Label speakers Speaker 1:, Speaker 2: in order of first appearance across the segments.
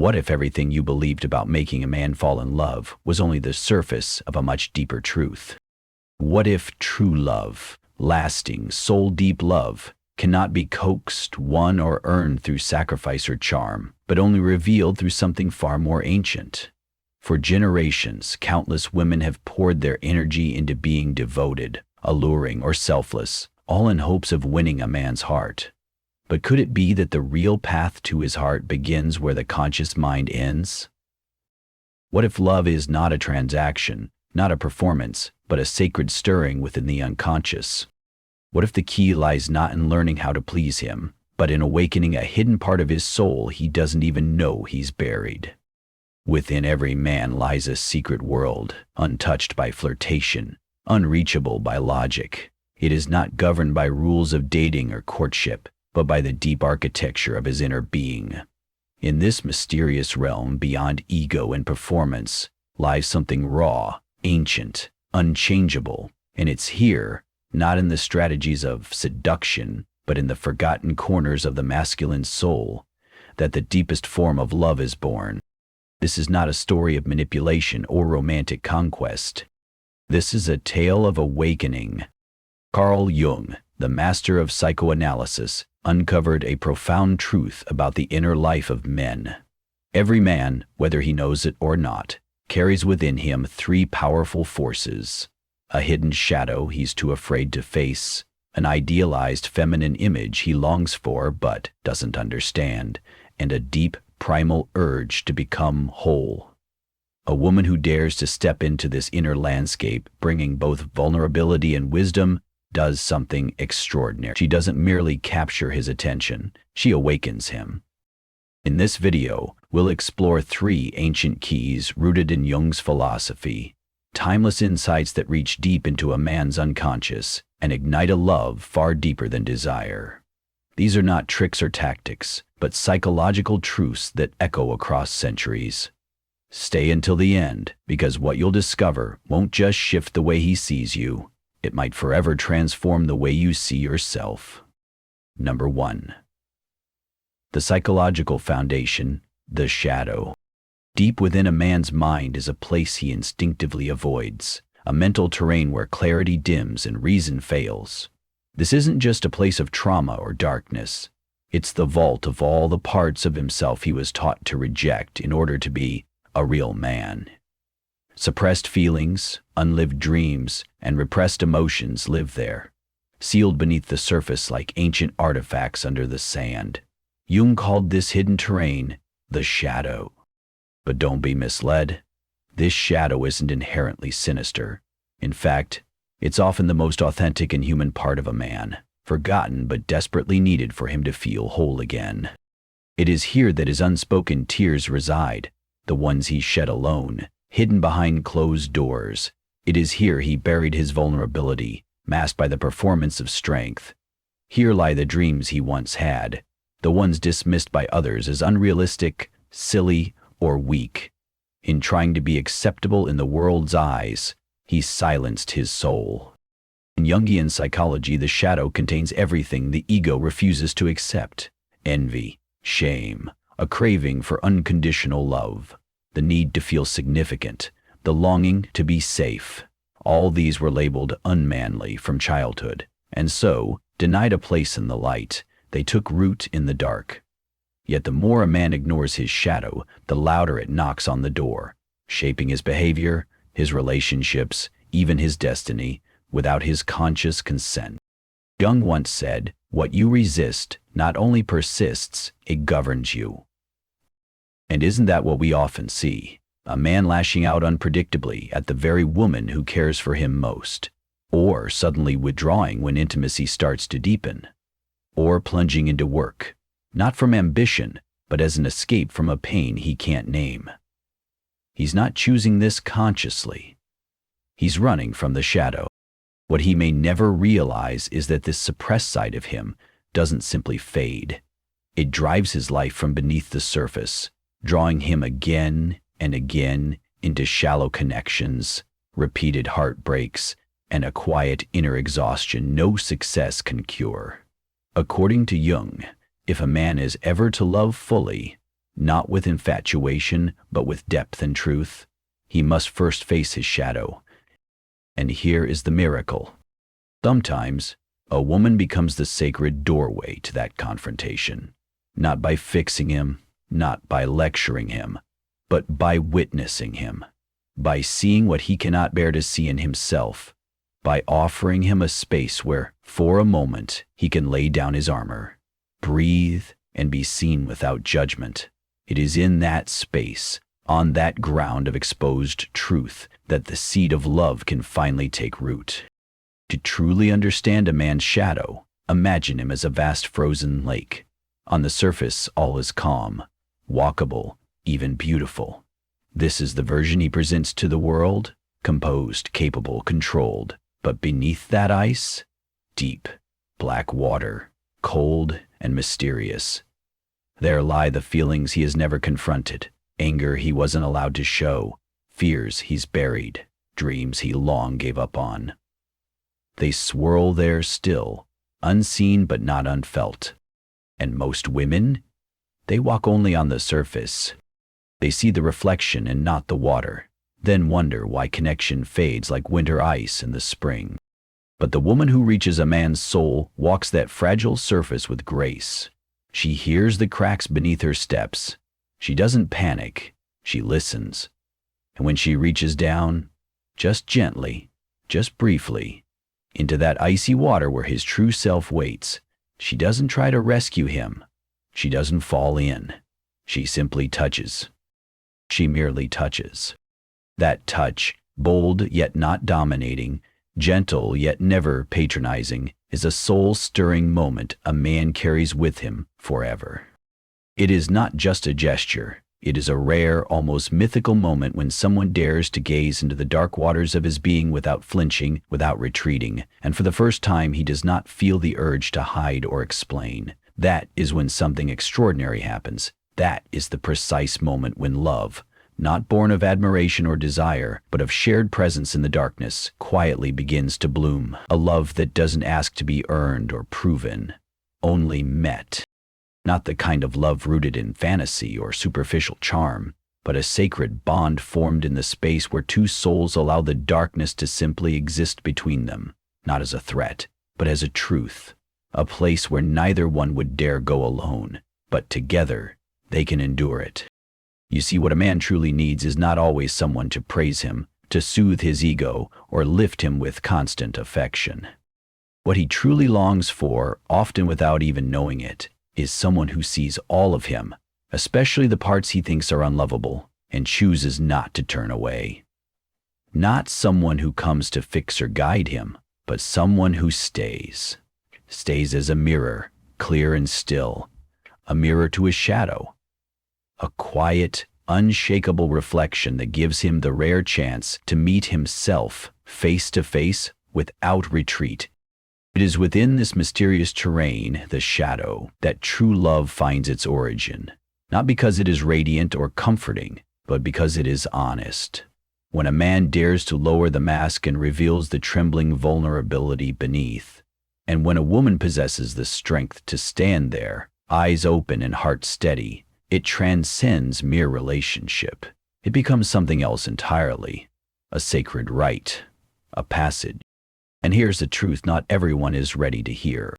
Speaker 1: What if everything you believed about making a man fall in love was only the surface of a much deeper truth? What if true love, lasting, soul-deep love, cannot be coaxed, won, or earned through sacrifice or charm, but only revealed through something far more ancient? For generations, countless women have poured their energy into being devoted, alluring, or selfless, all in hopes of winning a man's heart. But could it be that the real path to his heart begins where the conscious mind ends? What if love is not a transaction, not a performance, but a sacred stirring within the unconscious? What if the key lies not in learning how to please him, but in awakening a hidden part of his soul he doesn't even know he's buried? Within every man lies a secret world, untouched by flirtation, unreachable by logic. It is not governed by rules of dating or courtship, but by the deep architecture of his inner being. In this mysterious realm beyond ego and performance lies something raw, ancient, unchangeable, and it's here, not in the strategies of seduction, but in the forgotten corners of the masculine soul, that the deepest form of love is born. This is not a story of manipulation or romantic conquest. This is a tale of awakening. Carl Jung, the master of psychoanalysis, uncovered a profound truth about the inner life of men. Every man, whether he knows it or not, carries within him three powerful forces: a hidden shadow he's too afraid to face, an idealized feminine image he longs for but doesn't understand, and a deep, primal urge to become whole. A woman who dares to step into this inner landscape, bringing both vulnerability and wisdom, does something extraordinary. She doesn't merely capture his attention, she awakens him. In this video, we'll explore three ancient keys rooted in Jung's philosophy, timeless insights that reach deep into a man's unconscious and ignite a love far deeper than desire. These are not tricks or tactics, but psychological truths that echo across centuries. Stay until the end, because what you'll discover won't just shift the way he sees you, it might forever transform the way you see yourself. Number 1. The psychological foundation, the shadow. Deep within a man's mind is a place he instinctively avoids, a mental terrain where clarity dims and reason fails. This isn't just a place of trauma or darkness. It's the vault of all the parts of himself he was taught to reject in order to be a real man. Suppressed feelings, unlived dreams, and repressed emotions live there, sealed beneath the surface like ancient artifacts under the sand. Jung called this hidden terrain the shadow. But don't be misled. This shadow isn't inherently sinister. In fact, it's often the most authentic and human part of a man, forgotten but desperately needed for him to feel whole again. It is here that his unspoken tears reside, the ones he shed alone, hidden behind closed doors. It is here he buried his vulnerability, masked by the performance of strength. Here lie the dreams he once had, the ones dismissed by others as unrealistic, silly, or weak. In trying to be acceptable in the world's eyes, he silenced his soul. In Jungian psychology, the shadow contains everything the ego refuses to accept: envy, shame, a craving for unconditional love, the need to feel significant, the longing to be safe. All these were labeled unmanly from childhood, and so, denied a place in the light, they took root in the dark. Yet the more a man ignores his shadow, the louder it knocks on the door, shaping his behavior, his relationships, even his destiny, without his conscious consent. Jung once said, "What you resist not only persists, it governs you." And isn't that what we often see? A man lashing out unpredictably at the very woman who cares for him most, or suddenly withdrawing when intimacy starts to deepen, or plunging into work, not from ambition, but as an escape from a pain he can't name. He's not choosing this consciously. He's running from the shadow. What he may never realize is that this suppressed side of him doesn't simply fade. It drives his life from beneath the surface, drawing him again and again into shallow connections, repeated heartbreaks, and a quiet inner exhaustion no success can cure. According to Jung, if a man is ever to love fully, not with infatuation, but with depth and truth. He must first face his shadow. And here is the miracle. Sometimes, a woman becomes the sacred doorway to that confrontation, not by fixing him, not by lecturing him, but by witnessing him, by seeing what he cannot bear to see in himself, by offering him a space where, for a moment, he can lay down his armor, breathe, and be seen without judgment. It is in that space, on that ground of exposed truth, that the seed of love can finally take root. To truly understand a man's shadow, imagine him as a vast frozen lake. On the surface, all is calm, walkable, even beautiful. This is the version he presents to the world, composed, capable, controlled. But beneath that ice, deep, black water, cold and mysterious. There lie the feelings he has never confronted, anger he wasn't allowed to show, fears he's buried, dreams he long gave up on. They swirl there still, unseen but not unfelt. And most women, they walk only on the surface. They see the reflection and not the water, then wonder why connection fades like winter ice in the spring. But the woman who reaches a man's soul walks that fragile surface with grace. She hears the cracks beneath her steps. She doesn't panic, she listens. And when she reaches down, just gently, just briefly, into that icy water where his true self waits, she doesn't try to rescue him. She doesn't fall in. She simply touches. She merely touches. That touch, bold yet not dominating, gentle yet never patronizing, is a soul-stirring moment a man carries with him forever. It is not just a gesture. It is a rare, almost mythical moment when someone dares to gaze into the dark waters of his being without flinching, without retreating, and for the first time he does not feel the urge to hide or explain. That is when something extraordinary happens. That is the precise moment when love, not born of admiration or desire, but of shared presence in the darkness, quietly begins to bloom. A love that doesn't ask to be earned or proven, only met. Not the kind of love rooted in fantasy or superficial charm, but a sacred bond formed in the space where two souls allow the darkness to simply exist between them, not as a threat, but as a truth, a place where neither one would dare go alone, but together they can endure it. You see, what a man truly needs is not always someone to praise him, to soothe his ego, or lift him with constant affection. What he truly longs for, often without even knowing it, is someone who sees all of him, especially the parts he thinks are unlovable, and chooses not to turn away. Not someone who comes to fix or guide him, but someone who stays. Stays as a mirror, clear and still, a mirror to his shadow. A quiet, unshakable reflection that gives him the rare chance to meet himself face to face without retreat. It is within this mysterious terrain, the shadow, that true love finds its origin, not because it is radiant or comforting, but because it is honest. When a man dares to lower the mask and reveals the trembling vulnerability beneath, and when a woman possesses the strength to stand there, eyes open and heart steady, it transcends mere relationship. It becomes something else entirely, a sacred rite, a passage. And here's the truth not everyone is ready to hear.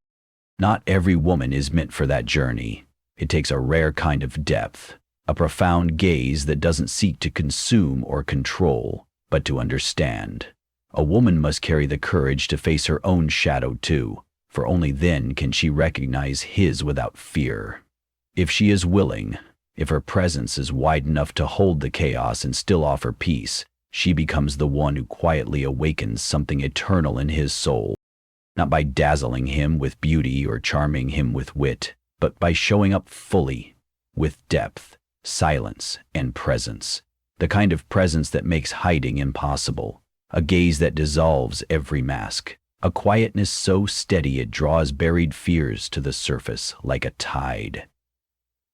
Speaker 1: Not every woman is meant for that journey. It takes a rare kind of depth, a profound gaze that doesn't seek to consume or control, but to understand. A woman must carry the courage to face her own shadow too, for only then can she recognize his without fear. If she is willing, if her presence is wide enough to hold the chaos and still offer peace, she becomes the one who quietly awakens something eternal in his soul, not by dazzling him with beauty or charming him with wit, but by showing up fully, with depth, silence, and presence, the kind of presence that makes hiding impossible, a gaze that dissolves every mask, a quietness so steady it draws buried fears to the surface like a tide.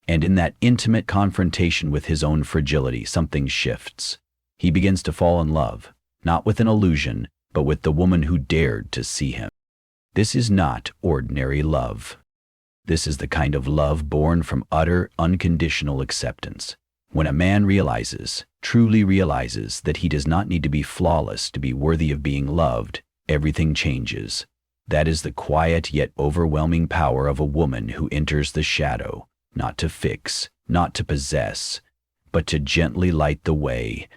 Speaker 1: And in that intimate confrontation with his own fragility, something shifts. He begins to fall in love, not with an illusion, but with the woman who dared to see him. This is not ordinary love. This is the kind of love born from utter, unconditional acceptance. When a man realizes, truly realizes, that he does not need to be flawless to be worthy of being loved, everything changes. That is the quiet yet overwhelming power of a woman who enters the shadow, not to fix, not to possess, but to gently light the way.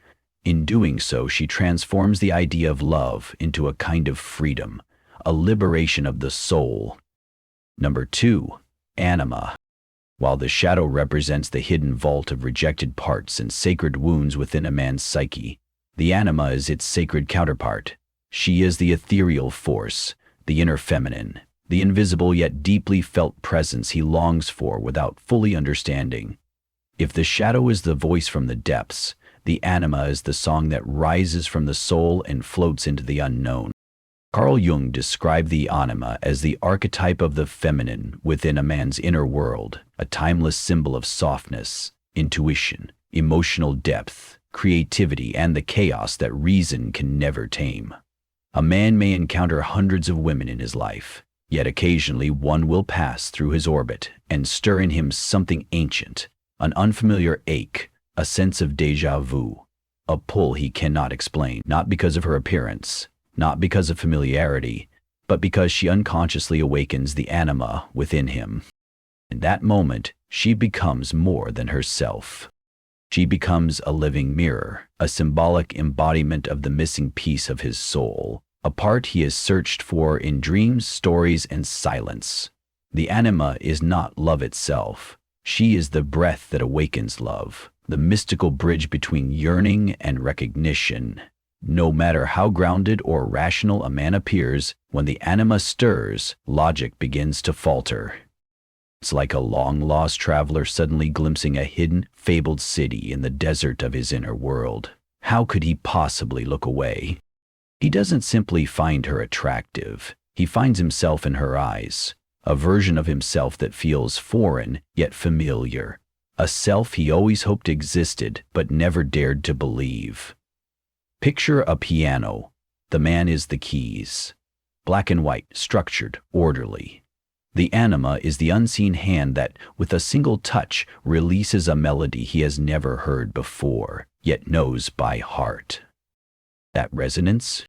Speaker 1: In doing so, she transforms the idea of love into a kind of freedom, a liberation of the soul. Number 2. Anima. While the shadow represents the hidden vault of rejected parts and sacred wounds within a man's psyche, the anima is its sacred counterpart. She is the ethereal force, the inner feminine, the invisible yet deeply felt presence he longs for without fully understanding. If the shadow is the voice from the depths, the anima is the song that rises from the soul and floats into the unknown. Carl Jung described the anima as the archetype of the feminine within a man's inner world, a timeless symbol of softness, intuition, emotional depth, creativity, and the chaos that reason can never tame. A man may encounter hundreds of women in his life, yet occasionally one will pass through his orbit and stir in him something ancient, an unfamiliar ache, a sense of déjà vu, a pull he cannot explain, not because of her appearance, not because of familiarity, but because she unconsciously awakens the anima within him. In that moment, she becomes more than herself. She becomes a living mirror, a symbolic embodiment of the missing piece of his soul, a part he has searched for in dreams, stories, and silence. The anima is not love itself. She is the breath that awakens love, the mystical bridge between yearning and recognition. No matter how grounded or rational a man appears, when the anima stirs, logic begins to falter. It's like a long-lost traveler suddenly glimpsing a hidden, fabled city in the desert of his inner world. How could he possibly look away? He doesn't simply find her attractive. He finds himself in her eyes, a version of himself that feels foreign yet familiar, a self he always hoped existed but never dared to believe. Picture a piano. The man is the keys. Black and white, structured, orderly. The anima is the unseen hand that, with a single touch, releases a melody he has never heard before, yet knows by heart. That resonance?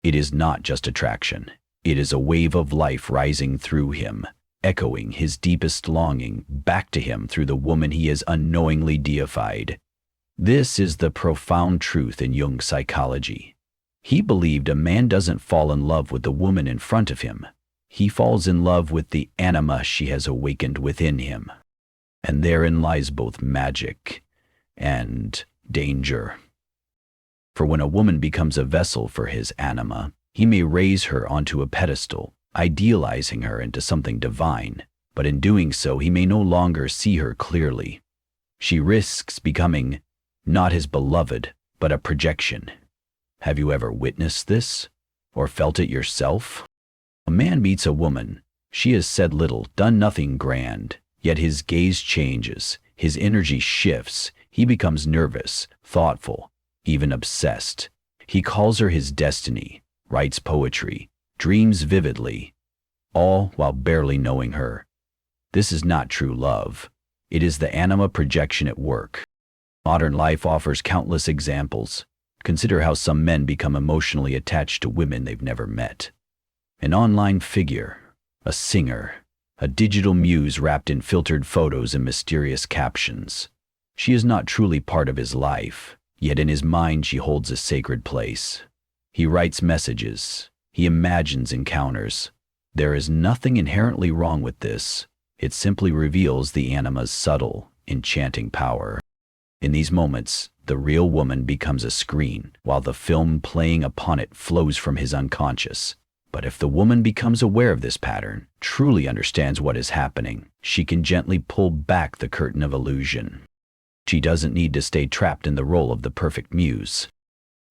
Speaker 1: It is not just attraction. It is a wave of life rising through him, echoing his deepest longing back to him through the woman he has unknowingly deified. This is the profound truth in Jung's psychology. He believed a man doesn't fall in love with the woman in front of him. He falls in love with the anima she has awakened within him. And therein lies both magic and danger. For when a woman becomes a vessel for his anima, he may raise her onto a pedestal, idealizing her into something divine, but in doing so he may no longer see her clearly. She risks becoming not his beloved, but a projection. Have you ever witnessed this? Or felt it yourself? A man meets a woman. She has said little, done nothing grand, yet his gaze changes, his energy shifts, he becomes nervous, thoughtful, even obsessed. He calls her his destiny, writes poetry, dreams vividly, all while barely knowing her. This is not true love. It is the anima projection at work. Modern life offers countless examples. Consider how some men become emotionally attached to women they've never met. An online figure, a singer, a digital muse wrapped in filtered photos and mysterious captions. She is not truly part of his life, yet in his mind she holds a sacred place. He writes messages. He imagines encounters. There is nothing inherently wrong with this. It simply reveals the anima's subtle, enchanting power. In these moments, the real woman becomes a screen, while the film playing upon it flows from his unconscious. But if the woman becomes aware of this pattern, truly understands what is happening, she can gently pull back the curtain of illusion. She doesn't need to stay trapped in the role of the perfect muse.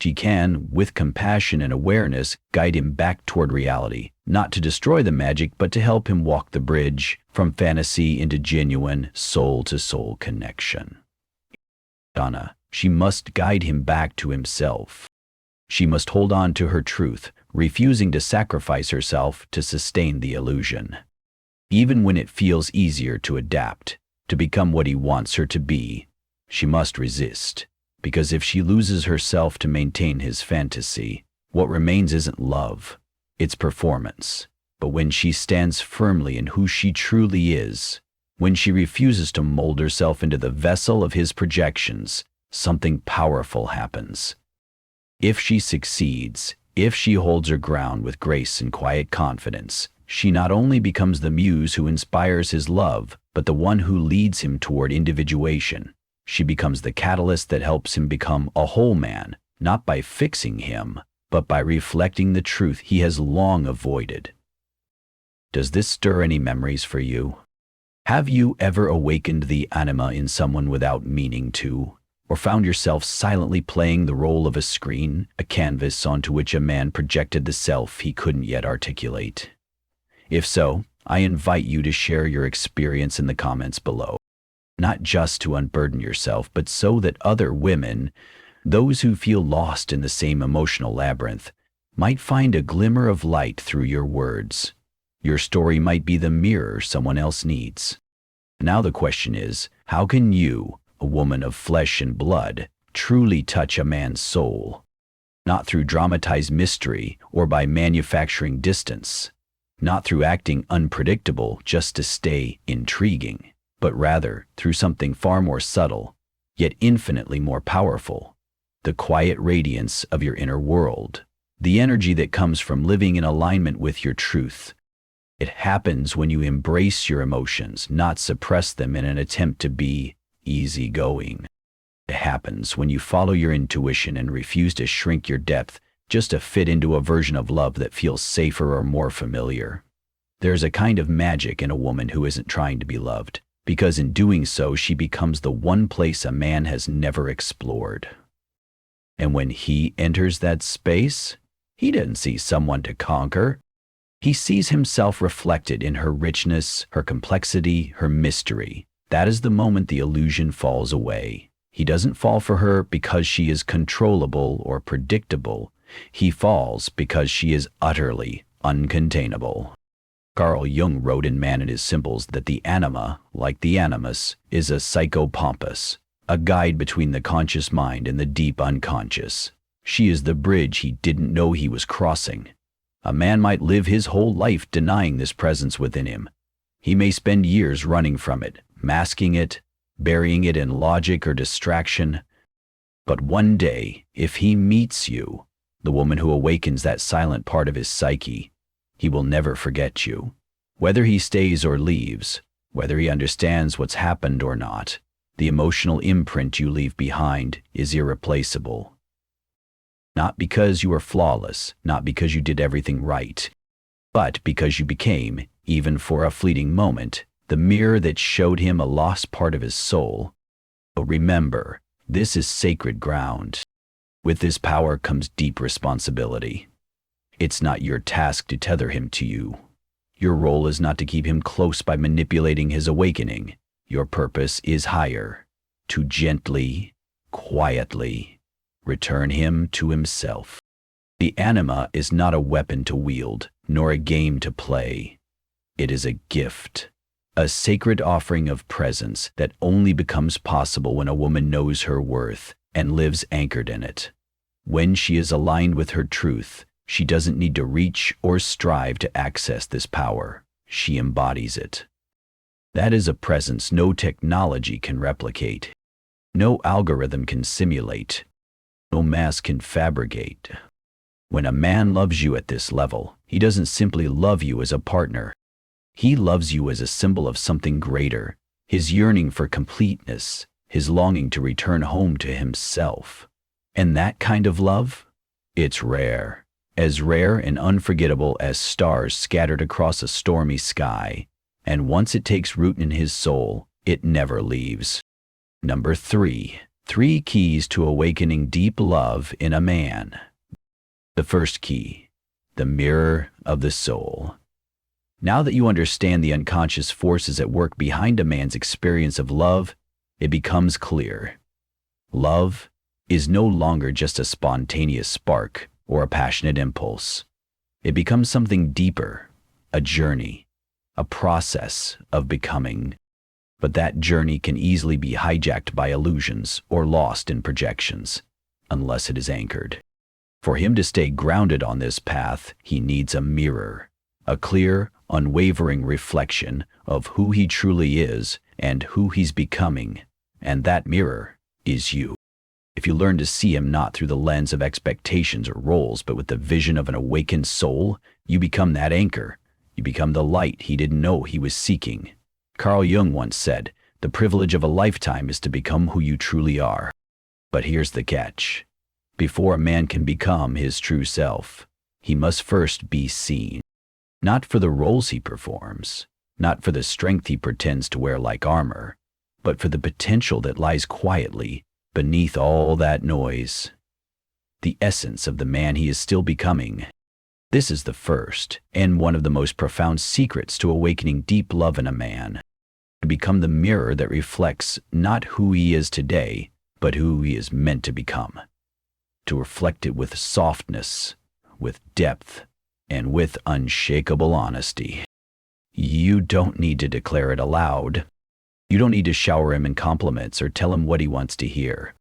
Speaker 1: She can, with compassion and awareness, guide him back toward reality, not to destroy the magic, but to help him walk the bridge from fantasy into genuine soul-to-soul connection. She must guide him back to himself. She must hold on to her truth, refusing to sacrifice herself to sustain the illusion. Even when it feels easier to adapt, to become what he wants her to be, she must resist, because if she loses herself to maintain his fantasy, what remains isn't love, it's performance. But when she stands firmly in who she truly is, when she refuses to mold herself into the vessel of his projections, something powerful happens. If she succeeds, if she holds her ground with grace and quiet confidence, she not only becomes the muse who inspires his love, but the one who leads him toward individuation. She becomes the catalyst that helps him become a whole man, not by fixing him, but by reflecting the truth he has long avoided. Does this stir any memories for you? Have you ever awakened the anima in someone without meaning to, or found yourself silently playing the role of a screen, a canvas onto which a man projected the self he couldn't yet articulate? If so, I invite you to share your experience in the comments below. Not just to unburden yourself, but so that other women, those who feel lost in the same emotional labyrinth, might find a glimmer of light through your words. Your story might be the mirror someone else needs. Now the question is, how can you, a woman of flesh and blood, truly touch a man's soul? Not through dramatized mystery or by manufacturing distance. Not through acting unpredictable just to stay intriguing, but rather through something far more subtle, yet infinitely more powerful. The quiet radiance of your inner world. The energy that comes from living in alignment with your truth. It happens when you embrace your emotions, not suppress them in an attempt to be easygoing. It happens when you follow your intuition and refuse to shrink your depth just to fit into a version of love that feels safer or more familiar. There's a kind of magic in a woman who isn't trying to be loved, because in doing so she becomes the one place a man has never explored. And when he enters that space, he doesn't see someone to conquer. He sees himself reflected in her richness, her complexity, her mystery. That is the moment the illusion falls away. He doesn't fall for her because she is controllable or predictable. He falls because she is utterly uncontainable. Carl Jung wrote in Man and His Symbols that the anima, like the animus, is a psychopompus, a guide between the conscious mind and the deep unconscious. She is the bridge he didn't know he was crossing. A man might live his whole life denying this presence within him. He may spend years running from it, masking it, burying it in logic or distraction. But one day, if he meets you, the woman who awakens that silent part of his psyche, he will never forget you. Whether he stays or leaves, whether he understands what's happened or not, the emotional imprint you leave behind is irreplaceable. Not because you are flawless, not because you did everything right, but because you became, even for a fleeting moment, the mirror that showed him a lost part of his soul. But remember, this is sacred ground. With this power comes deep responsibility. It's not your task to tether him to you. Your role is not to keep him close by manipulating his awakening. Your purpose is higher, to gently, quietly, return him to himself. The anima is not a weapon to wield, nor a game to play. It is a gift, a sacred offering of presence that only becomes possible when a woman knows her worth and lives anchored in it. When she is aligned with her truth, she doesn't need to reach or strive to access this power. She embodies it. That is a presence no technology can replicate. No algorithm can simulate. No mask can fabricate. When a man loves you at this level, he doesn't simply love you as a partner. He loves you as a symbol of something greater, his yearning for completeness, his longing to return home to himself. And that kind of love? It's rare. As rare and unforgettable as stars scattered across a stormy sky. And once it takes root in his soul, it never leaves. Number 3. 3 keys to awakening deep love in a man. The first key, the mirror of the soul. Now that you understand the unconscious forces at work behind a man's experience of love, it becomes clear. Love is no longer just a spontaneous spark or a passionate impulse. It becomes something deeper, a journey, a process of becoming. But that journey can easily be hijacked by illusions or lost in projections, unless it is anchored. For him to stay grounded on this path, he needs a mirror, a clear, unwavering reflection of who he truly is and who he's becoming, and that mirror is you. If you learn to see him not through the lens of expectations or roles, but with the vision of an awakened soul, you become that anchor. You become the light he didn't know he was seeking. Carl Jung once said, "The privilege of a lifetime is to become who you truly are." But here's the catch. Before a man can become his true self, he must first be seen. Not for the roles he performs, not for the strength he pretends to wear like armor, but for the potential that lies quietly beneath all that noise. The essence of the man he is still becoming. This is the first and one of the most profound secrets to awakening deep love in a man. To become the mirror that reflects not who he is today, but who he is meant to become. To reflect it with softness, with depth, and with unshakable honesty. You don't need to declare it aloud. You don't need to shower him in compliments or tell him what he wants to hear.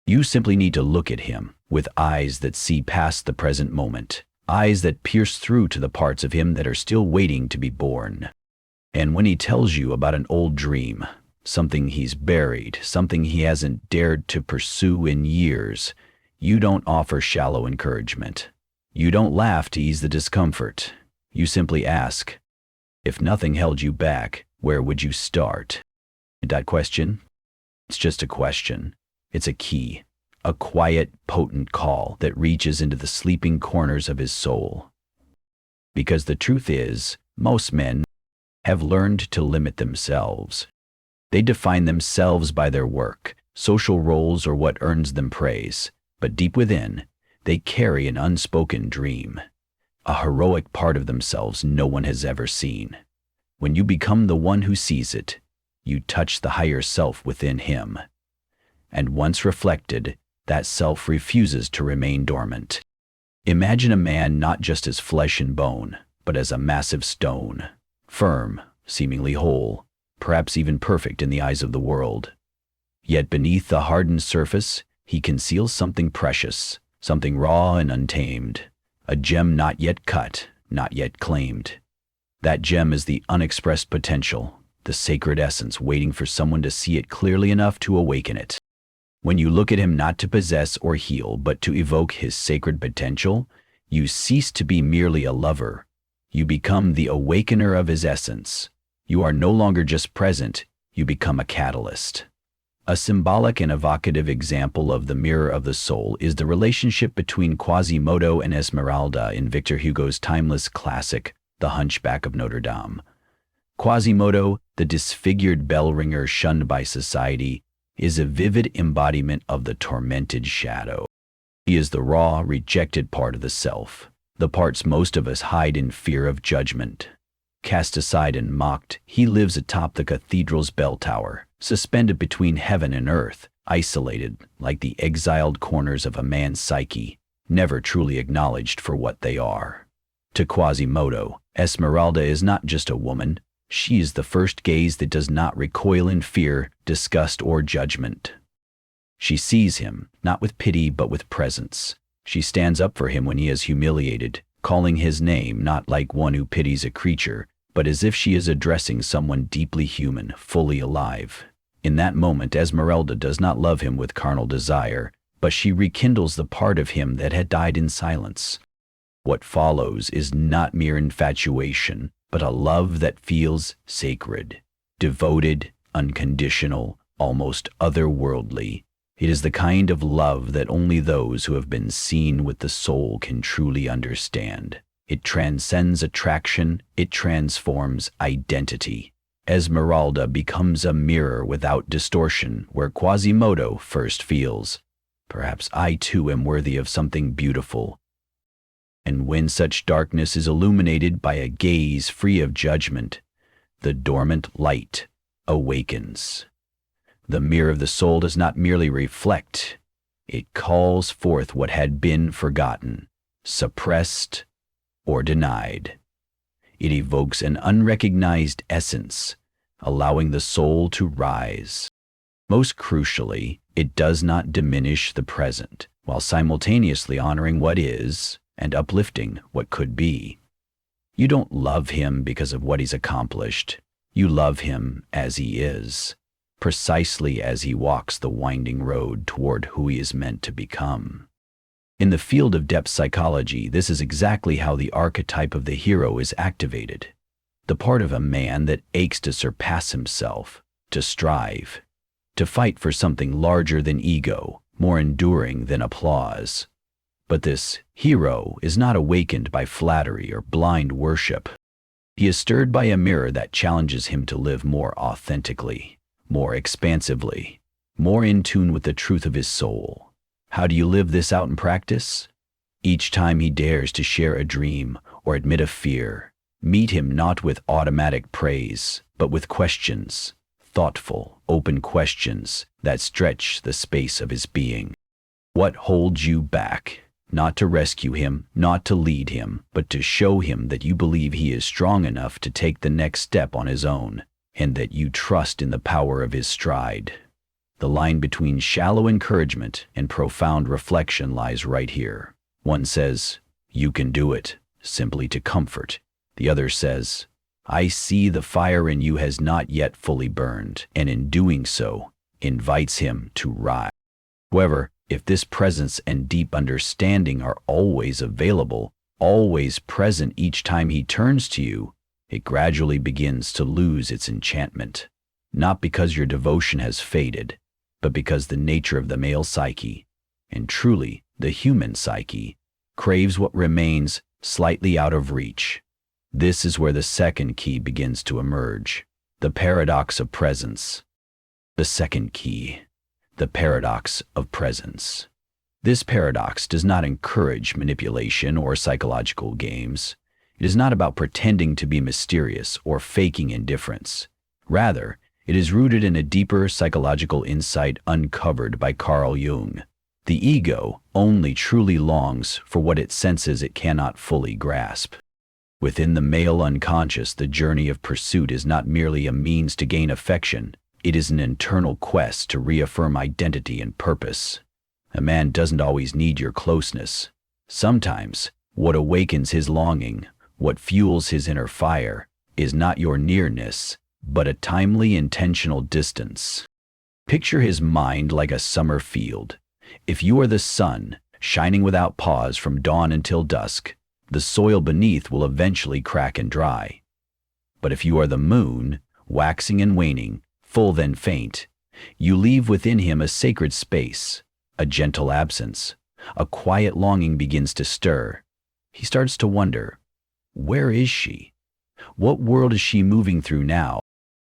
Speaker 1: You simply need to look at him with eyes that see past the present moment, eyes that pierce through to the parts of him that are still waiting to be born. And when he tells you about an old dream, something he's buried, something he hasn't dared to pursue in years, you don't offer shallow encouragement. You don't laugh to ease the discomfort. You simply ask, if nothing held you back, where would you start? That question? It's just a question. It's a key, a quiet, potent call that reaches into the sleeping corners of his soul. Because the truth is, most men have learned to limit themselves. They define themselves by their work, social roles, or what earns them praise. But deep within, they carry an unspoken dream, a heroic part of themselves no one has ever seen. When you become the one who sees it, you touch the higher self within him. And once reflected, that self refuses to remain dormant. Imagine a man not just as flesh and bone, but as a massive stone, firm, seemingly whole, perhaps even perfect in the eyes of the world. Yet beneath the hardened surface, he conceals something precious, something raw and untamed, a gem not yet cut, not yet claimed. That gem is the unexpressed potential, the sacred essence waiting for someone to see it clearly enough to awaken it. When you look at him not to possess or heal, but to evoke his sacred potential, you cease to be merely a lover. You become the awakener of his essence. You are no longer just present, you become a catalyst. A symbolic and evocative example of the mirror of the soul is the relationship between Quasimodo and Esmeralda in Victor Hugo's timeless classic, The Hunchback of Notre Dame. Quasimodo, the disfigured bell ringer shunned by society, is a vivid embodiment of the tormented shadow. He is the raw, rejected part of the self, the parts most of us hide in fear of judgment. Cast aside and mocked, he lives atop the cathedral's bell tower, suspended between heaven and earth, isolated like the exiled corners of a man's psyche, never truly acknowledged for what they are. To Quasimodo, Esmeralda is not just a woman, she is the first gaze that does not recoil in fear, disgust, or judgment. She sees him, not with pity but with presence. She stands up for him when he is humiliated, calling his name not like one who pities a creature, but as if she is addressing someone deeply human, fully alive. In that moment, Esmeralda does not love him with carnal desire, but she rekindles the part of him that had died in silence. What follows is not mere infatuation, but a love that feels sacred, devoted, unconditional, almost otherworldly. It is the kind of love that only those who have been seen with the soul can truly understand. It transcends attraction, it transforms identity. Esmeralda becomes a mirror without distortion, where Quasimodo first feels, perhaps I too am worthy of something beautiful. And when such darkness is illuminated by a gaze free of judgment, the dormant light awakens. The mirror of the soul does not merely reflect, it calls forth what had been forgotten, suppressed, or denied. It evokes an unrecognized essence, allowing the soul to rise. Most crucially, it does not diminish the present, while simultaneously honoring what is and uplifting what could be. You don't love him because of what he's accomplished. You love him as he is, precisely as he walks the winding road toward who he is meant to become. In the field of depth psychology, this is exactly how the archetype of the hero is activated. The part of a man that aches to surpass himself, to strive, to fight for something larger than ego, more enduring than applause. But this hero is not awakened by flattery or blind worship. He is stirred by a mirror that challenges him to live more authentically, more expansively, more in tune with the truth of his soul. How do you live this out in practice? Each time he dares to share a dream or admit a fear, meet him not with automatic praise, but with questions. Thoughtful, open questions that stretch the space of his being. What holds you back? Not to rescue him, not to lead him, but to show him that you believe he is strong enough to take the next step on his own, and that you trust in the power of his stride. The line between shallow encouragement and profound reflection lies right here. One says, "You can do it," simply to comfort. The other says, "I see the fire in you has not yet fully burned," and in doing so, invites him to rise. However, if this presence and deep understanding are always available, always present each time he turns to you, it gradually begins to lose its enchantment. Not because your devotion has faded, but because the nature of the male psyche, and truly the human psyche, craves what remains slightly out of reach. This is where the second key begins to emerge, the paradox of presence. The second key, the paradox of presence. This paradox does not encourage manipulation or psychological games. It is not about pretending to be mysterious or faking indifference. Rather, it is rooted in a deeper psychological insight uncovered by Carl Jung. The ego only truly longs for what it senses it cannot fully grasp. Within the male unconscious, the journey of pursuit is not merely a means to gain affection. It is an internal quest to reaffirm identity and purpose. A man doesn't always need your closeness. Sometimes, what awakens his longing, what fuels his inner fire, is not your nearness, but a timely, intentional distance. Picture his mind like a summer field. If you are the sun, shining without pause from dawn until dusk, the soil beneath will eventually crack and dry. But if you are the moon, waxing and waning, full then faint, you leave within him a sacred space, a gentle absence. A quiet longing begins to stir. He starts to wonder, where is she? What world is she moving through now?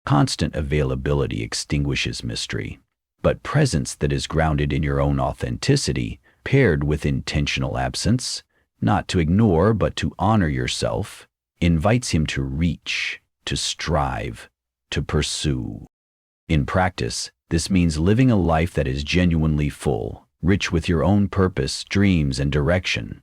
Speaker 1: Constant availability extinguishes mystery, but presence that is grounded in your own authenticity, paired with intentional absence, not to ignore but to honor yourself, invites him to reach, to strive, to pursue. In practice, this means living a life that is genuinely full, rich with your own purpose, dreams, and direction.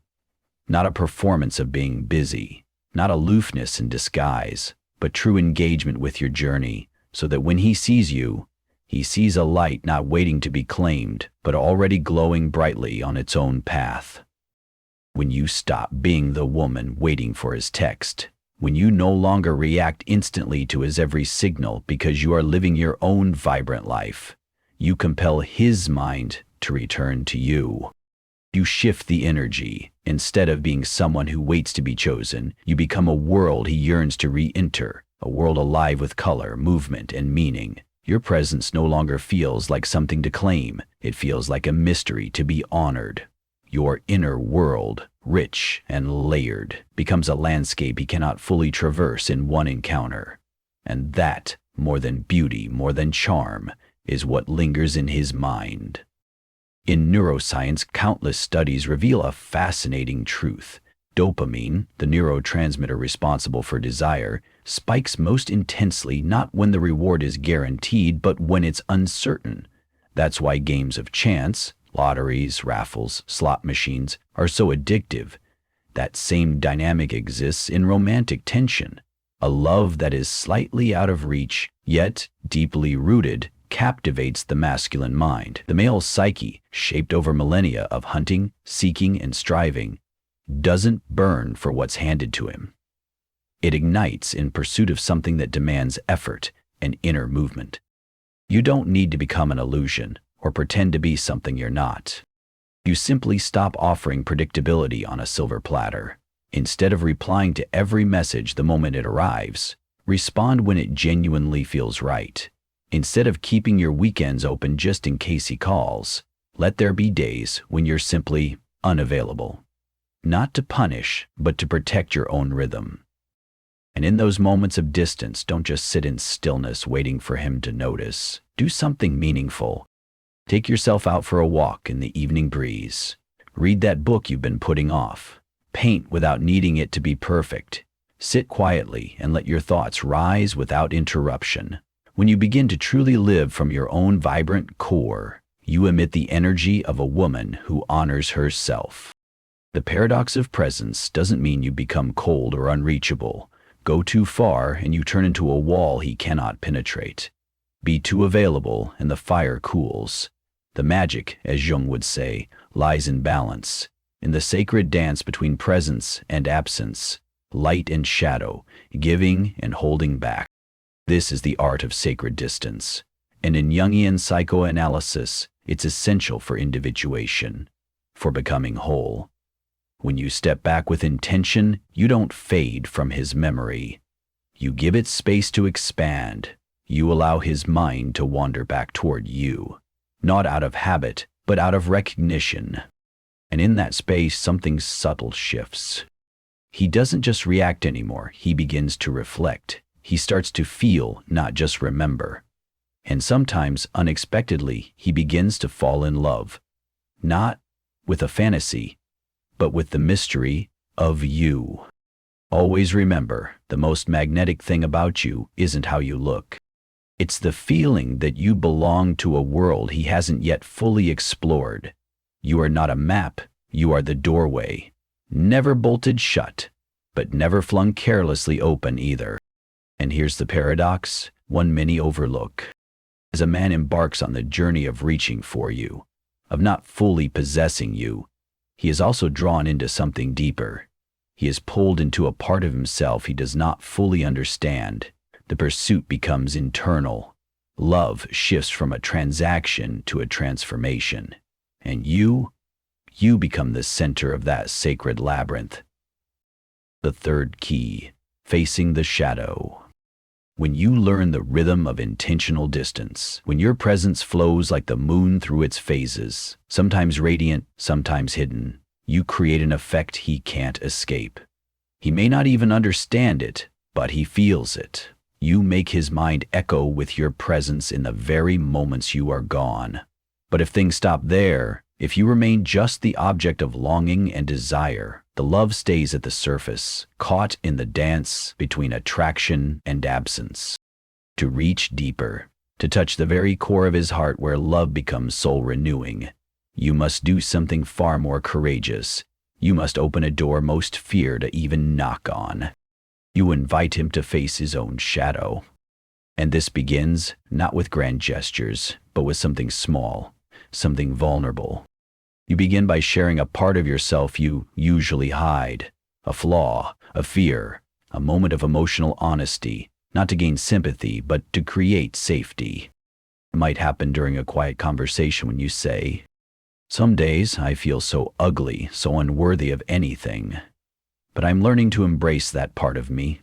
Speaker 1: Not a performance of being busy, not aloofness in disguise, but true engagement with your journey, so that when he sees you, he sees a light not waiting to be claimed, but already glowing brightly on its own path. When you stop being the woman waiting for his text, when you no longer react instantly to his every signal because you are living your own vibrant life, you compel his mind to return to you. You shift the energy. Instead of being someone who waits to be chosen, you become a world he yearns to re-enter, a world alive with color, movement, and meaning. Your presence no longer feels like something to claim. It feels like a mystery to be honored. Your inner world, rich and layered, becomes a landscape he cannot fully traverse in one encounter. And that, more than beauty, more than charm, is what lingers in his mind. In neuroscience, countless studies reveal a fascinating truth. Dopamine, the neurotransmitter responsible for desire, spikes most intensely not when the reward is guaranteed, but when it's uncertain. That's why games of chance, lotteries, raffles, slot machines, are so addictive. That same dynamic exists in romantic tension. A love that is slightly out of reach, yet deeply rooted, captivates the masculine mind. The male psyche, shaped over millennia of hunting, seeking, and striving, doesn't burn for what's handed to him. It ignites in pursuit of something that demands effort and inner movement. You don't need to become an illusion or pretend to be something you're not. You simply stop offering predictability on a silver platter. Instead of replying to every message the moment it arrives, respond when it genuinely feels right. Instead of keeping your weekends open just in case he calls, let there be days when you're simply unavailable. Not to punish, but to protect your own rhythm. And in those moments of distance, don't just sit in stillness waiting for him to notice. Do something meaningful. Take yourself out for a walk in the evening breeze. Read that book you've been putting off. Paint without needing it to be perfect. Sit quietly and let your thoughts rise without interruption. When you begin to truly live from your own vibrant core, you emit the energy of a woman who honors herself. The paradox of presence doesn't mean you become cold or unreachable. Go too far and you turn into a wall he cannot penetrate. Be too available and the fire cools. The magic, as Jung would say, lies in balance, in the sacred dance between presence and absence, light and shadow, giving and holding back. This is the art of sacred distance, and in Jungian psychoanalysis, it's essential for individuation, for becoming whole. When you step back with intention, you don't fade from his memory. You give it space to expand. You allow his mind to wander back toward you, not out of habit, but out of recognition. And in that space, something subtle shifts. He doesn't just react anymore, he begins to reflect. He starts to feel, not just remember. And sometimes, unexpectedly, he begins to fall in love. Not with a fantasy, but with the mystery of you. Always remember, the most magnetic thing about you isn't how you look. It's the feeling that you belong to a world he hasn't yet fully explored. You are not a map, you are the doorway. Never bolted shut, but never flung carelessly open either. And here's the paradox, one many overlook. As a man embarks on the journey of reaching for you, of not fully possessing you, he is also drawn into something deeper. He is pulled into a part of himself he does not fully understand. The pursuit becomes internal. Love shifts from a transaction to a transformation. And you become the center of that sacred labyrinth. The third key, facing the shadow. When you learn the rhythm of intentional distance, when your presence flows like the moon through its phases, sometimes radiant, sometimes hidden, you create an effect he can't escape. He may not even understand it, but he feels it. You make his mind echo with your presence in the very moments you are gone. But if things stop there, if you remain just the object of longing and desire, the love stays at the surface, caught in the dance between attraction and absence. To reach deeper, to touch the very core of his heart where love becomes soul-renewing, you must do something far more courageous. You must open a door most fear to even knock on. You invite him to face his own shadow. And this begins not with grand gestures, but with something small, something vulnerable. You begin by sharing a part of yourself you usually hide, a flaw, a fear, a moment of emotional honesty, not to gain sympathy, but to create safety. It might happen during a quiet conversation when you say, "Some days I feel so ugly, so unworthy of anything, but I'm learning to embrace that part of me."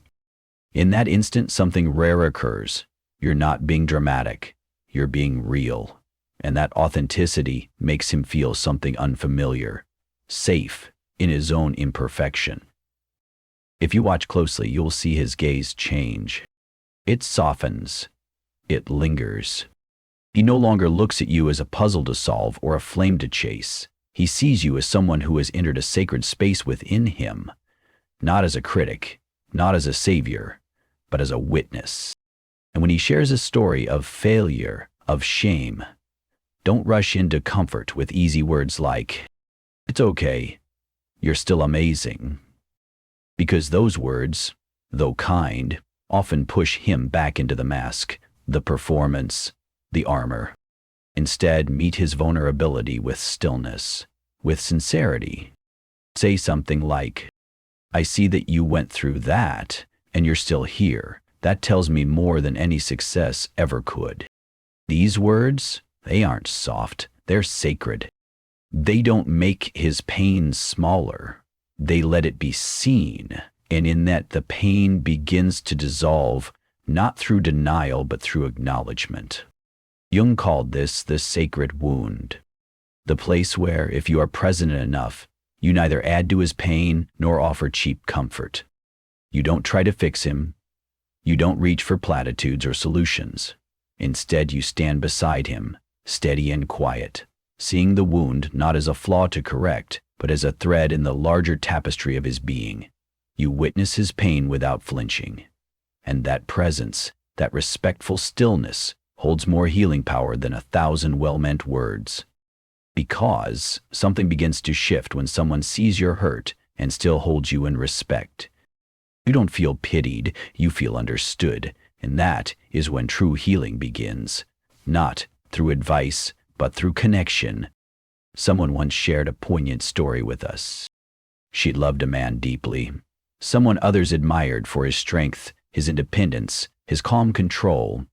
Speaker 1: In that instant, something rare occurs. You're not being dramatic, you're being real. And that authenticity makes him feel something unfamiliar, safe in his own imperfection. If you watch closely, you'll see his gaze change. It softens. It lingers. He no longer looks at you as a puzzle to solve or a flame to chase. He sees you as someone who has entered a sacred space within him, not as a critic, not as a savior, but as a witness. And when he shares a story of failure, of shame, don't rush into comfort with easy words like, "It's okay, you're still amazing." Because those words, though kind, often push him back into the mask, the performance, the armor. Instead, meet his vulnerability with stillness, with sincerity. Say something like, "I see that you went through that, and you're still here. That tells me more than any success ever could." These words, they aren't soft, they're sacred. They don't make his pain smaller. They let it be seen, and in that the pain begins to dissolve, not through denial but through acknowledgement. Jung called this the sacred wound, the place where, if you are present enough, you neither add to his pain nor offer cheap comfort. You don't try to fix him. You don't reach for platitudes or solutions. Instead, you stand beside him, steady and quiet, seeing the wound not as a flaw to correct, but as a thread in the larger tapestry of his being. You witness his pain without flinching. And that presence, that respectful stillness, holds more healing power than 1,000 well-meant words. Because something begins to shift when someone sees your hurt and still holds you in respect. You don't feel pitied, you feel understood, and that is when true healing begins. Not through advice, but through connection. Someone once shared a poignant story with us. She'd loved a man deeply, someone others admired for his strength, his independence, his calm control.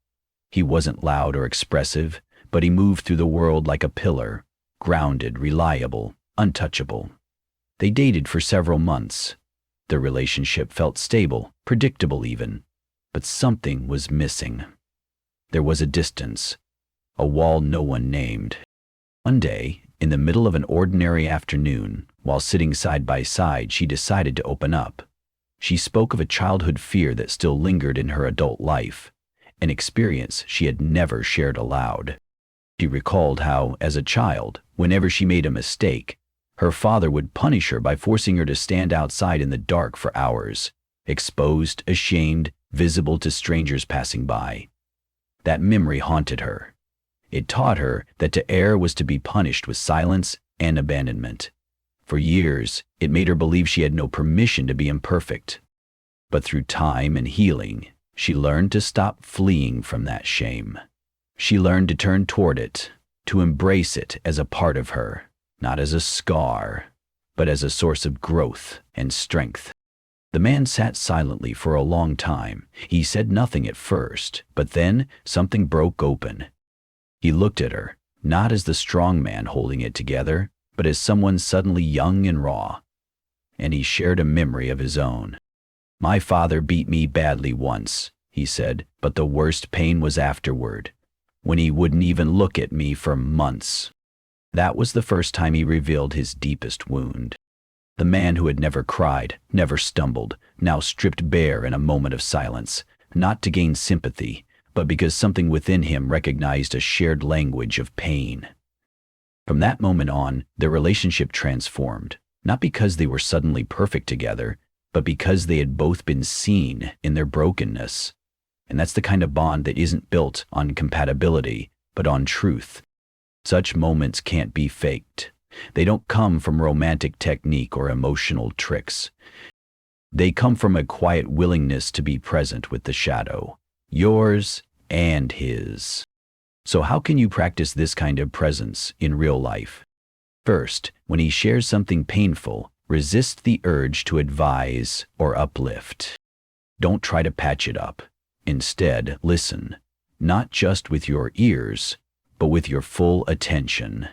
Speaker 1: He wasn't loud or expressive, but he moved through the world like a pillar, grounded, reliable, untouchable. They dated for several months. Their relationship felt stable, predictable even, but something was missing. There was a distance, a wall no one named. One day, in the middle of an ordinary afternoon, while sitting side by side, she decided to open up. She spoke of a childhood fear that still lingered in her adult life, an experience she had never shared aloud. She recalled how, as a child, whenever she made a mistake, her father would punish her by forcing her to stand outside in the dark for hours, exposed, ashamed, visible to strangers passing by. That memory haunted her. It taught her that to err was to be punished with silence and abandonment. For years, it made her believe she had no permission to be imperfect. But through time and healing, she learned to stop fleeing from that shame. She learned to turn toward it, to embrace it as a part of her, not as a scar, but as a source of growth and strength. The man sat silently for a long time. He said nothing at first, but then something broke open. He looked at her, not as the strong man holding it together, but as someone suddenly young and raw. And he shared a memory of his own. "My father beat me badly once," he said, "but the worst pain was afterward, when he wouldn't even look at me for months." That was the first time he revealed his deepest wound. The man who had never cried, never stumbled, now stripped bare in a moment of silence, not to gain sympathy, but because something within him recognized a shared language of pain. From that moment on, their relationship transformed, not because they were suddenly perfect together, but because they had both been seen in their brokenness. And that's the kind of bond that isn't built on compatibility, but on truth. Such moments can't be faked. They don't come from romantic technique or emotional tricks. They come from a quiet willingness to be present with the shadow, yours and his. So how can you practice this kind of presence in real life? First, when he shares something painful, resist the urge to advise or uplift. Don't try to patch it up. Instead, listen, not just with your ears, but with your full attention.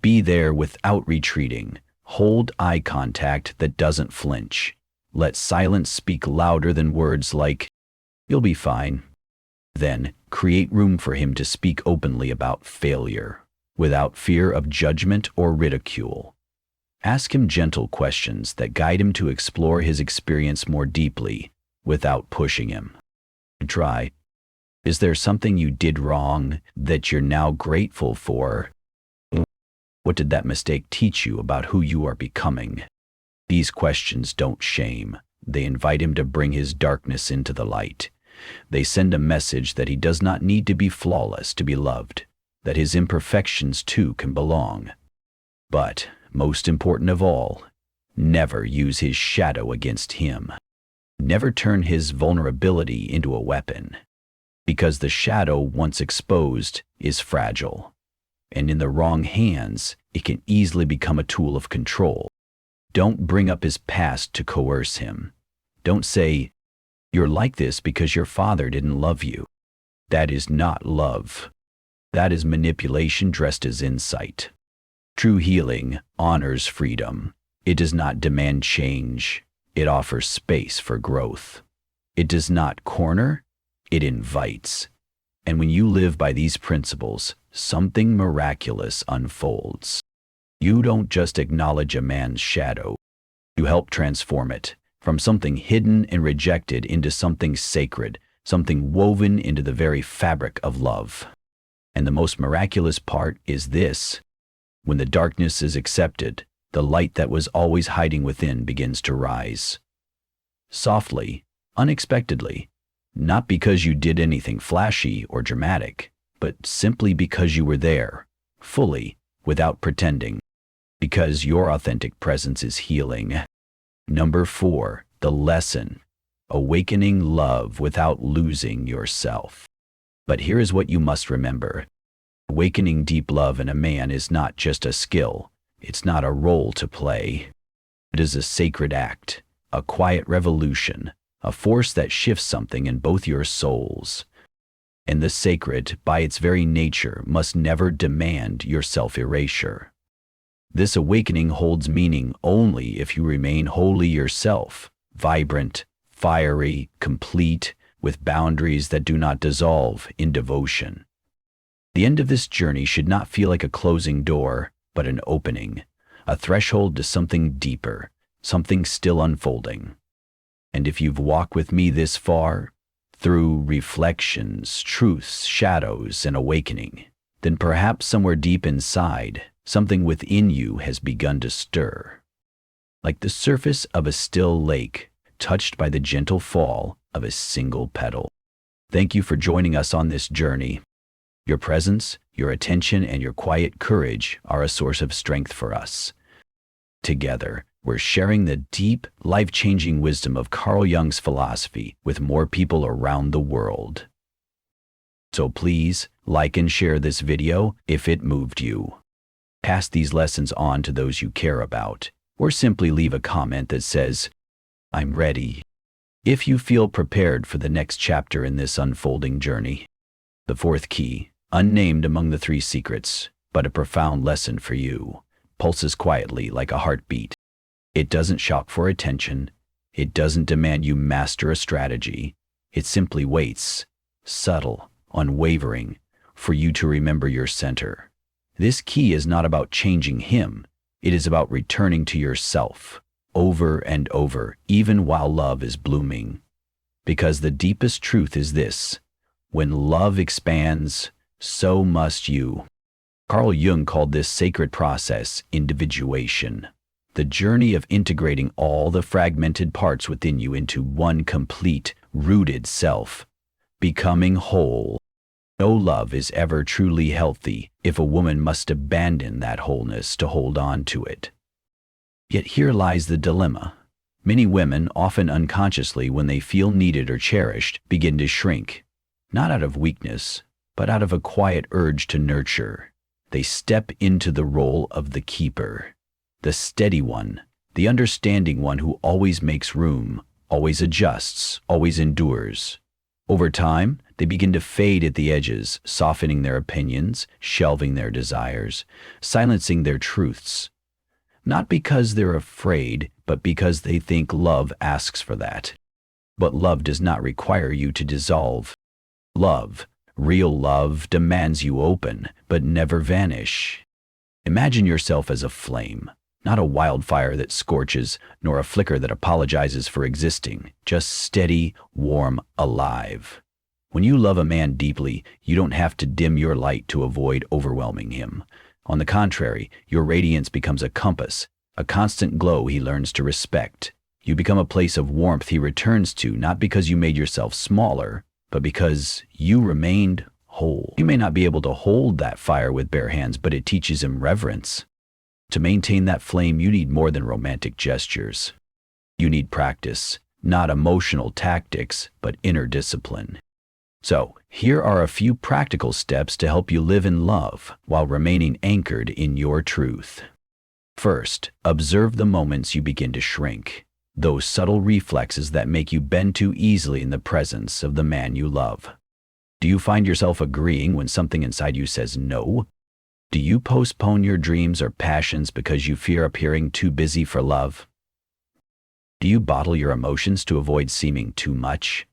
Speaker 1: Be there without retreating. Hold eye contact that doesn't flinch. Let silence speak louder than words like, "You'll be fine." Then, create room for him to speak openly about failure, without fear of judgment or ridicule. Ask him gentle questions that guide him to explore his experience more deeply, without pushing him. Try, "Is there something you did wrong that you're now grateful for? What did that mistake teach you about who you are becoming?" These questions don't shame. They invite him to bring his darkness into the light. They send a message that he does not need to be flawless to be loved, that his imperfections too can belong. But, most important of all, Never use his shadow against him. Never turn his vulnerability into a weapon, because the shadow, once exposed, is fragile, and in the wrong hands, it can easily become a tool of control. Don't bring up his past to coerce him. Don't say, "You're like this because your father didn't love you." That is not love. That is manipulation dressed as insight. True healing honors freedom. It does not demand change. It offers space for growth. It does not corner, it invites. And when you live by these principles, something miraculous unfolds. You don't just acknowledge a man's shadow. You help transform it from something hidden and rejected into something sacred, something woven into the very fabric of love. And the most miraculous part is this: when the darkness is accepted, the light that was always hiding within begins to rise. Softly, unexpectedly, not because you did anything flashy or dramatic, but simply because you were there, fully, without pretending, because your authentic presence is healing. Number 4, the lesson: awakening love without losing yourself. But here is what you must remember. Awakening deep love in a man is not just a skill. It's not a role to play. It is a sacred act, a quiet revolution, a force that shifts something in both your souls. And the sacred, by its very nature, must never demand your self-erasure. This awakening holds meaning only if you remain wholly yourself, vibrant, fiery, complete, with boundaries that do not dissolve in devotion. The end of this journey should not feel like a closing door, but an opening, a threshold to something deeper, something still unfolding. And if you've walked with me this far, through reflections, truths, shadows, and awakening, then perhaps somewhere deep inside, something within you has begun to stir. Like the surface of a still lake, touched by the gentle fall of a single petal. Thank you for joining us on this journey. Your presence, your attention, and your quiet courage are a source of strength for us. Together, we're sharing the deep, life-changing wisdom of Carl Jung's philosophy with more people around the world. So please, like and share this video if it moved you. Pass these lessons on to those you care about, or simply leave a comment that says, "I'm ready," if you feel prepared for the next chapter in this unfolding journey. The fourth key, unnamed among the 3 secrets, but a profound lesson for you, pulses quietly like a heartbeat. It doesn't shout for attention. It doesn't demand you master a strategy. It simply waits, subtle, unwavering, for you to remember your center. This key is not about changing him. It is about returning to yourself, over and over, even while love is blooming. Because the deepest truth is this: when love expands, so must you. Carl Jung called this sacred process individuation, the journey of integrating all the fragmented parts within you into one complete, rooted self, becoming whole. No love is ever truly healthy if a woman must abandon that wholeness to hold on to it. Yet here lies the dilemma. Many women, often unconsciously when they feel needed or cherished, begin to shrink, not out of weakness, but out of a quiet urge to nurture. They step into the role of the keeper, the steady one, the understanding one who always makes room, always adjusts, always endures. Over time, they begin to fade at the edges, softening their opinions, shelving their desires, silencing their truths. Not because they're afraid, but because they think love asks for that. But love does not require you to dissolve. Love, real love, demands you open, but never vanish. Imagine yourself as a flame, not a wildfire that scorches, nor a flicker that apologizes for existing, just steady, warm, alive. When you love a man deeply, you don't have to dim your light to avoid overwhelming him. On the contrary, your radiance becomes a compass, a constant glow he learns to respect. You become a place of warmth he returns to, not because you made yourself smaller, but because you remained whole. You may not be able to hold that fire with bare hands, but it teaches him reverence. To maintain that flame, you need more than romantic gestures. You need practice, not emotional tactics, but inner discipline. So, here are a few practical steps to help you live in love while remaining anchored in your truth. First, observe the moments you begin to shrink, those subtle reflexes that make you bend too easily in the presence of the man you love. Do you find yourself agreeing when something inside you says no? Do you postpone your dreams or passions because you fear appearing too busy for love? Do you bottle your emotions to avoid seeming too much?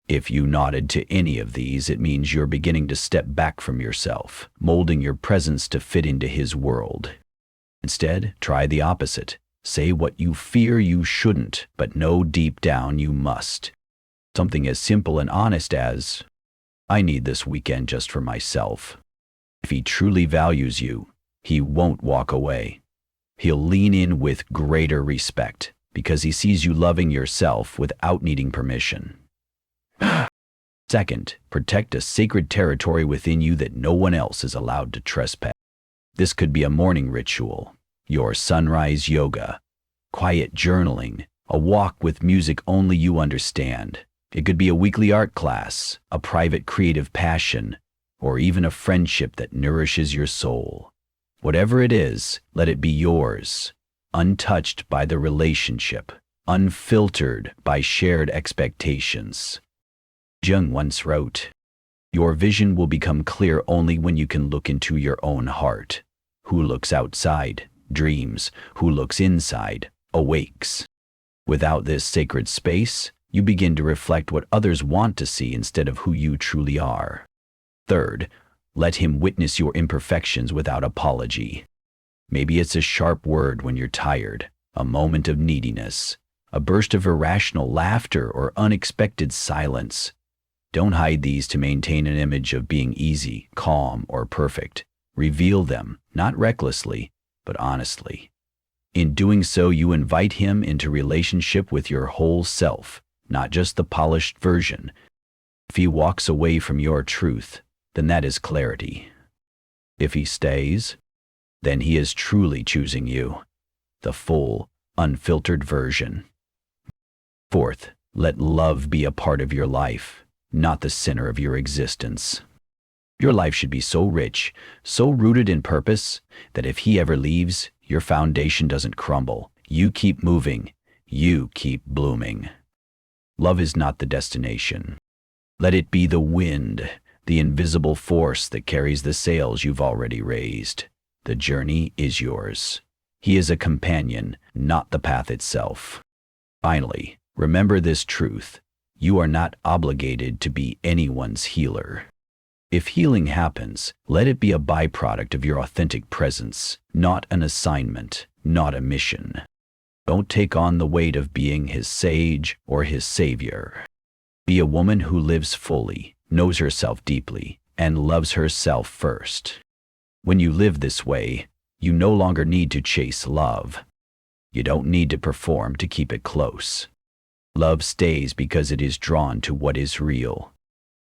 Speaker 1: If you nodded to any of these, it means you're beginning to step back from yourself, molding your presence to fit into his world. Instead, try the opposite. Say what you fear you shouldn't, but know deep down you must. Something as simple and honest as, I need this weekend just for myself. If he truly values you, he won't walk away. He'll lean in with greater respect because he sees you loving yourself without needing permission. Second, protect a sacred territory within you that no one else is allowed to trespass. This could be a morning ritual, your sunrise yoga, quiet journaling, a walk with music only you understand. It could be a weekly art class, a private creative passion, or even a friendship that nourishes your soul. Whatever it is, let it be yours, untouched by the relationship, unfiltered by shared expectations. Jung once wrote, "Your vision will become clear only when you can look into your own heart. Who looks outside dreams, who looks inside awakes." Without this sacred space, you begin to reflect what others want to see instead of who you truly are. Third, let him witness your imperfections without apology. Maybe it's a sharp word when you're tired, a moment of neediness, a burst of irrational laughter, or unexpected silence. Don't hide these to maintain an image of being easy, calm, or perfect. Reveal them, not recklessly, but honestly. In doing so, you invite him into relationship with your whole self, not just the polished version. If he walks away from your truth, then that is clarity. If he stays, then he is truly choosing you, the full, unfiltered version. Fourth, let love be a part of your life, not the center of your existence. Your life should be so rich, so rooted in purpose, that if he ever leaves, your foundation doesn't crumble. You keep moving. You keep blooming. Love is not the destination. Let it be the wind, the invisible force that carries the sails you've already raised. The journey is yours. He is a companion, not the path itself. Finally, remember this truth. You are not obligated to be anyone's healer. If healing happens, let it be a byproduct of your authentic presence, not an assignment, not a mission. Don't take on the weight of being his sage or his savior. Be a woman who lives fully, knows herself deeply, and loves herself first. When you live this way, you no longer need to chase love. You don't need to perform to keep it close. Love stays because it is drawn to what is real.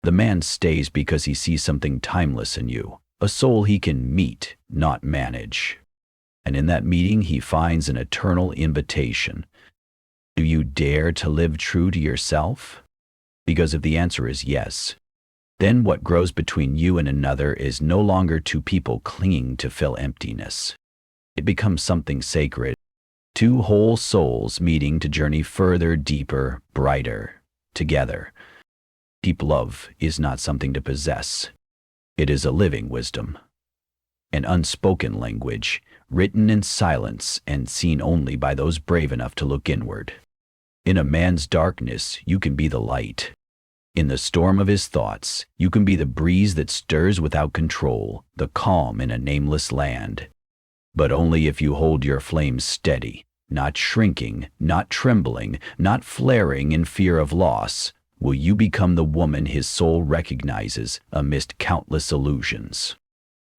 Speaker 1: The man stays because he sees something timeless in you, a soul he can meet, not manage. And in that meeting, he finds an eternal invitation. Do you dare to live true to yourself? Because if the answer is yes, then what grows between you and another is no longer two people clinging to fill emptiness. It becomes something sacred. Two whole souls meeting to journey further, deeper, brighter, together. Deep love is not something to possess. It is a living wisdom. An unspoken language, written in silence and seen only by those brave enough to look inward. In a man's darkness, you can be the light. In the storm of his thoughts, you can be the breeze that stirs without control, the calm in a nameless land. But only if you hold your flames steady, not shrinking, not trembling, not flaring in fear of loss, will you become the woman his soul recognizes amidst countless illusions.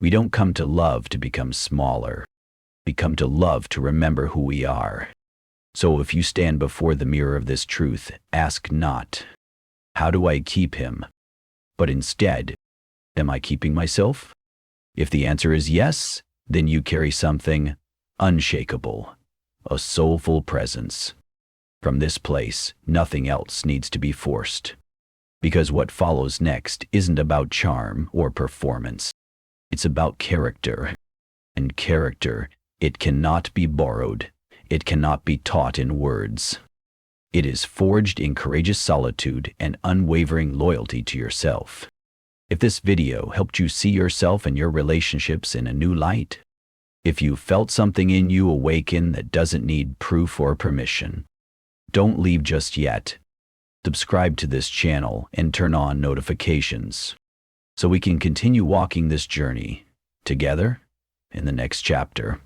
Speaker 1: We don't come to love to become smaller. We come to love to remember who we are. So if you stand before the mirror of this truth, ask not, how do I keep him? But instead, am I keeping myself? If the answer is yes, then you carry something unshakable, a soulful presence. From this place, nothing else needs to be forced. Because what follows next isn't about charm or performance. It's about character. And character, it cannot be borrowed. It cannot be taught in words. It is forged in courageous solitude and unwavering loyalty to yourself. If this video helped you see yourself and your relationships in a new light, if you felt something in you awaken that doesn't need proof or permission, don't leave just yet. Subscribe to this channel and turn on notifications so we can continue walking this journey together in the next chapter.